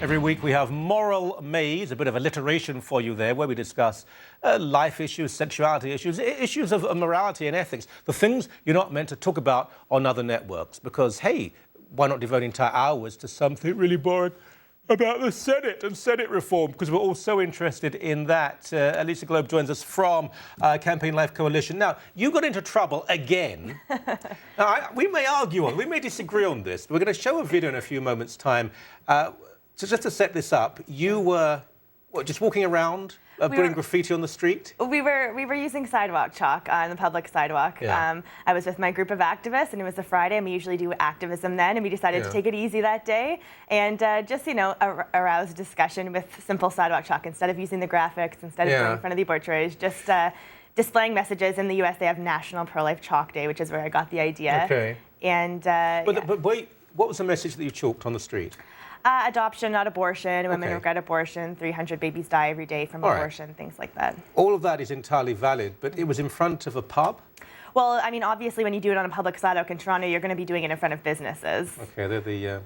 Every week we have Moral Maze, a bit of alliteration for you there, where we discuss life issues, sexuality issues, issues of morality and ethics, the things you're not meant to talk about on other networks. Because, hey, why not devote entire hours to something really boring about the Senate and Senate reform? Because we're all so interested in that. Lisa Globe joins us from Campaign Life Coalition. Now, you got into trouble again. Now, we may argue on, we may disagree on this, but we're going to show a video in a few moments' time. So just to set this up, you were, what, just walking around, putting graffiti on the street? We were using sidewalk chalk on the public sidewalk. Yeah. I was with my group of activists, and it was a Friday, and we usually do activism then, and we decided to take it easy that day and just, you know, arouse discussion with simple sidewalk chalk instead of using the graphics, instead of going in front of the portraits, just displaying messages. In the U.S., they have National Pro-Life Chalk Day, which is where I got the idea. Okay. And but wait, what was the message that you chalked on the street? Adoption, not abortion. Women regret abortion. 300 babies die every day from abortion, things like that. All of that is entirely valid, but it was in front of a pub? Well, I mean, obviously, when you do it on a public sidewalk in Toronto, you're going to be doing it in front of businesses. Okay, they're the...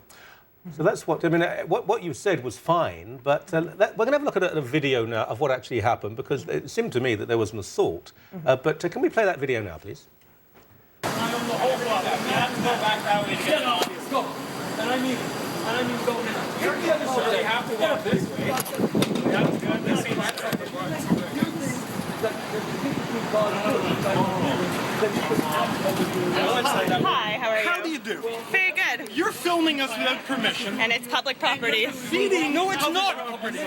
So that's what, I mean, what you said was fine, but we're going to have a look at a video now of what actually happened, because it seemed to me that there was an assault. But can we play that video now, please? And I mean go now. You're the other side. They have to walk this way. They have to go this way. Hi, how are you? How do you do? Very good. You're filming us without permission. And it's public property. Feeding? No, it's not property.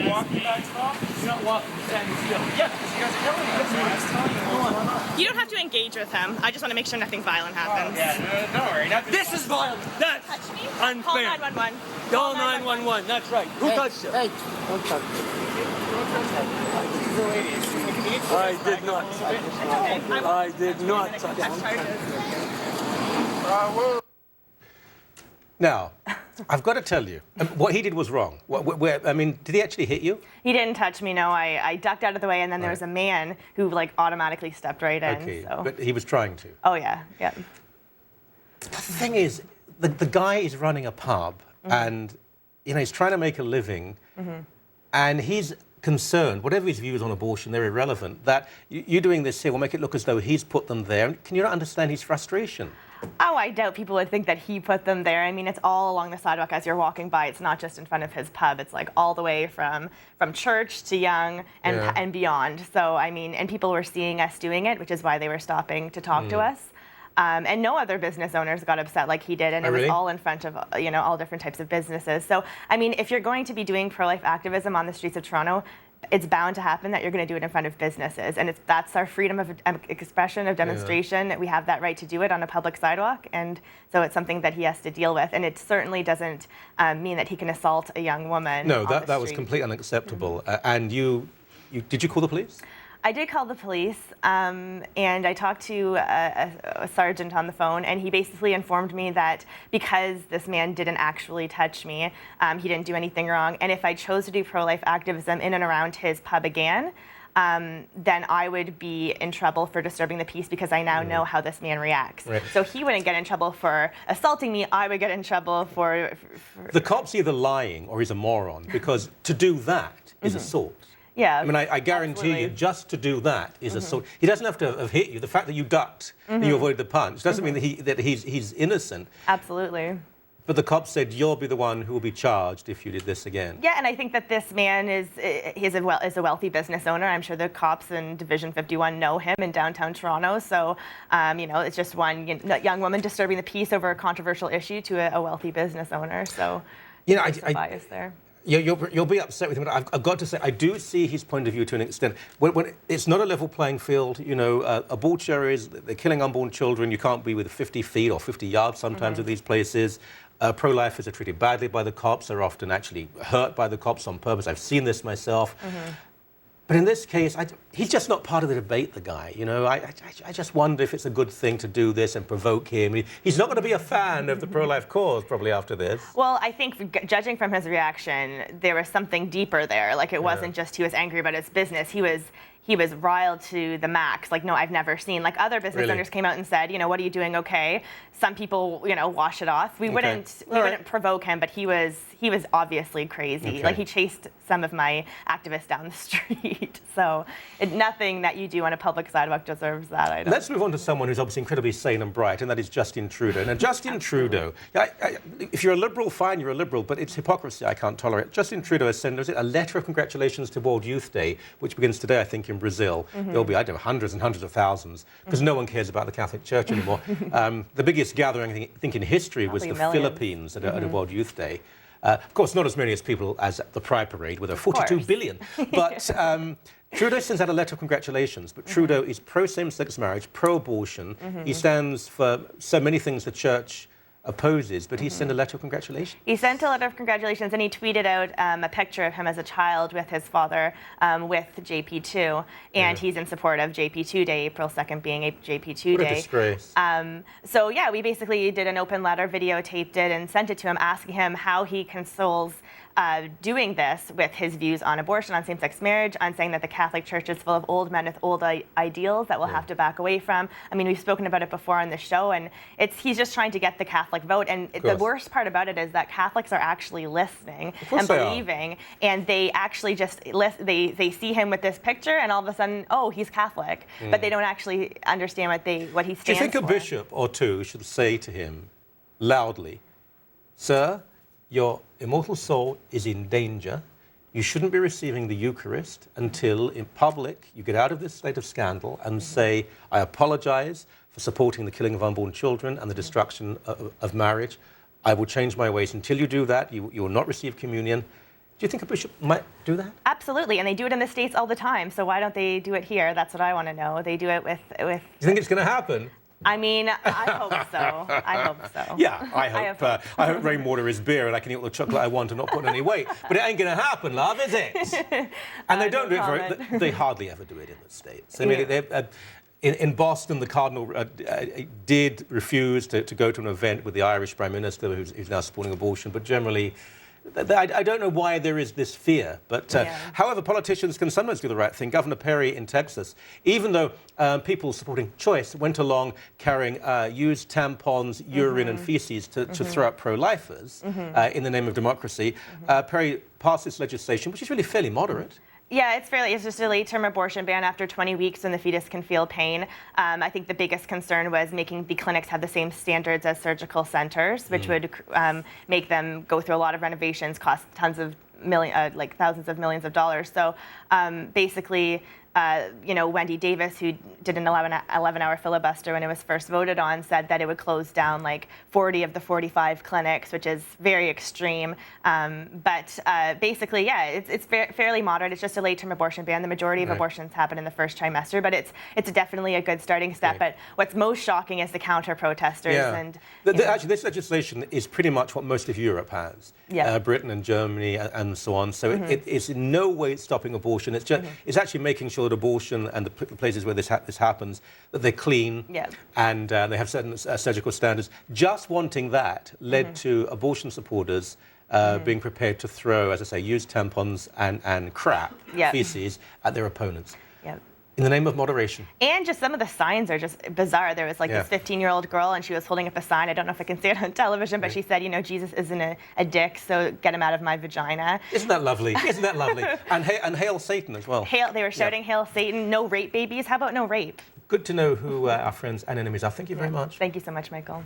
Walking back stop? You're not walking, standing still. Yeah, because you guys are yelling at us. You don't have to engage with him. I just want to make sure nothing violent happens. Yeah, don't worry. This is violent. That's Touch me? unfair. Call 911. Call 911. That's right. Who touched you? Hey, don't touch me. I did not. I did not touch you. Now, I've got to tell you, what he did was wrong. I mean, did he actually hit you? He didn't touch me, no. I ducked out of the way, and then there was a man who, like, automatically stepped right in. Okay, So. but he was trying to. Oh, yeah, yeah. The thing is, the guy is running a pub, and, you know, he's trying to make a living, and he's concerned, whatever his views on abortion, they're irrelevant, that you doing this here will make it look as though he's put them there. Can you not understand his frustration? Oh, I doubt people would think that he put them there. I mean, it's all along the sidewalk as you're walking by. It's not just in front of his pub. It's like all the way from church to Yonge and beyond. So, I mean, and people were seeing us doing it, which is why they were stopping to talk to us. And no other business owners got upset like he did, and it was all in front of, you know, all different types of businesses. So, I mean, if you're going to be doing pro-life activism on the streets of Toronto, it's bound to happen that you're going to do it in front of businesses, and that's our freedom of expression, of demonstration. We have that right to do it on a public sidewalk, and so it's something that he has to deal with. And it certainly doesn't mean that he can assault a young woman. No, that was completely unacceptable. And did you call the police? I did call the police, and I talked to a sergeant on the phone, and he basically informed me that because this man didn't actually touch me, he didn't do anything wrong, and if I chose to do pro-life activism in and around his pub again, then I would be in trouble for disturbing the peace, because I now know how this man reacts. So he wouldn't get in trouble for assaulting me, I would get in trouble for... The cop's either lying or he's a moron, because to do that is assault. Yeah, I mean, I guarantee you, just to do that is assault. He doesn't have to have hit you. The fact that you ducked and you avoided the punch doesn't mean that he's innocent. Absolutely. But the cop said you'll be the one who will be charged if you did this again. Yeah, and I think that this man is a wealthy business owner. I'm sure the cops in Division 51 know him in downtown Toronto. So, you know, it's just one young woman disturbing the peace over a controversial issue to a wealthy business owner. So, you know, there's some bias there. You'll be upset with him, but I've got to say, I do see his point of view to an extent. When it's not a level playing field, you know, abortions, they're killing unborn children. You can't be within 50 feet or 50 yards sometimes of these places. Pro-lifers are treated badly by the cops. They're often actually hurt by the cops on purpose. I've seen this myself. But in this case, he's just not part of the debate, the guy. You know, I just wonder if it's a good thing to do this and provoke him. He's not going to be a fan of the pro-life cause probably after this. Well, I think judging from his reaction, there was something deeper there. Like, it wasn't just he was angry about his business. He he was riled to the max. Like, no, I've never seen. Like, other business owners came out and said, you know, what are you doing? Okay. Some people, you know, wash it off. We wouldn't provoke him, but he was obviously crazy. Like, he chased some of my activists down the street. So nothing that you do on a public sidewalk deserves that, I don't Let's move on to someone who's obviously incredibly sane and bright, and that is Justin Trudeau. Now, Justin Trudeau, if you're a Liberal, fine, you're a Liberal, but it's hypocrisy I can't tolerate. Justin Trudeau has sent a letter of congratulations to World Youth Day, which begins today, I think, in Brazil. There'll be, I don't know, hundreds and hundreds of thousands, because no one cares about the Catholic Church anymore. The biggest gathering, I think, in history was the Philippines at a World Youth Day. Of course, not as many as people as at the Pride Parade, with 42 billion. But Trudeau sends out a letter of congratulations, but Trudeau is pro-same-sex marriage, pro-abortion. He stands for so many things the Church opposes, but he sent a letter of congratulations. He sent a letter of congratulations, and he tweeted out a picture of him as a child with his father with JP2, and he's in support of JP2 Day, April 2nd being a JP2 Day. What a disgrace. So yeah, we basically did an open letter, videotaped it, and sent it to him, asking him how he consoles doing this with his views on abortion, on same-sex marriage, on saying that the Catholic Church is full of old men with old ideals that we'll have to back away from. I mean, we've spoken about it before on the show, and he's just trying to get the Catholic vote. And the worst part about it is that Catholics are actually listening and believing, and they actually just they see him with this picture, and all of a sudden, oh, he's Catholic, but they don't actually understand what he stands for. Do you think a bishop or two should say to him loudly, "Sir, your immortal soul is in danger. You shouldn't be receiving the Eucharist until, in public, you get out of this state of scandal and say, I apologize for supporting the killing of unborn children and the destruction of marriage. I will change my ways. Until you do that, you will not receive communion." Do you think a bishop might do that? Absolutely, and they do it in the States all the time, so why don't they do it here? That's what I want to know. They do it with... Do you think it's going to happen? I mean, I hope so. I hope so. Yeah, I hope rainwater is beer and I can eat all the chocolate I want and not put on any weight. But it ain't going to happen, love, is it? And they don't do it they hardly ever do it in the States. I mean, in Boston, the Cardinal did refuse to go to an event with the Irish Prime Minister, who's now supporting abortion, but generally... I don't know why there is this fear, but however, politicians can sometimes do the right thing. Governor Perry in Texas, even though people supporting choice went along carrying used tampons, urine and feces to throw at pro-lifers in the name of democracy, Perry passed this legislation, which is really fairly moderate. Yeah, it's just a late-term abortion ban after 20 weeks when the fetus can feel pain. I think the biggest concern was making the clinics have the same standards as surgical centers, which would make them go through a lot of renovations, cost tons of thousands of millions of dollars. So basically, you know, Wendy Davis, who did an 11-hour filibuster when it was first voted on, said that it would close down like 40 of the 45 clinics, which is very extreme. But basically, yeah, it's fairly moderate. It's just a late-term abortion ban. The majority of abortions happen in the first trimester, but it's definitely a good starting step. But what's most shocking is the counter-protesters. And actually, this legislation is pretty much what most of Europe has. Britain and Germany and so on. So it's in no way stopping abortion. It's just it's actually making sure that abortion and the places where this happens, that they're clean and they have certain surgical standards. Just wanting that led to abortion supporters being prepared to throw, as I say, used tampons and crap, feces, at their opponents. In the name of moderation. And just some of the signs are just bizarre. There was like this 15-year-old girl, and she was holding up a sign. I don't know if I can say it on television, but she said, you know, Jesus isn't a dick, so get him out of my vagina. Isn't that lovely? Isn't that lovely? And hail Satan as well. They were shouting, hail Satan, no rape babies. How about no rape? Good to know who our friends and enemies are. Thank you very much. Thank you so much, Michael.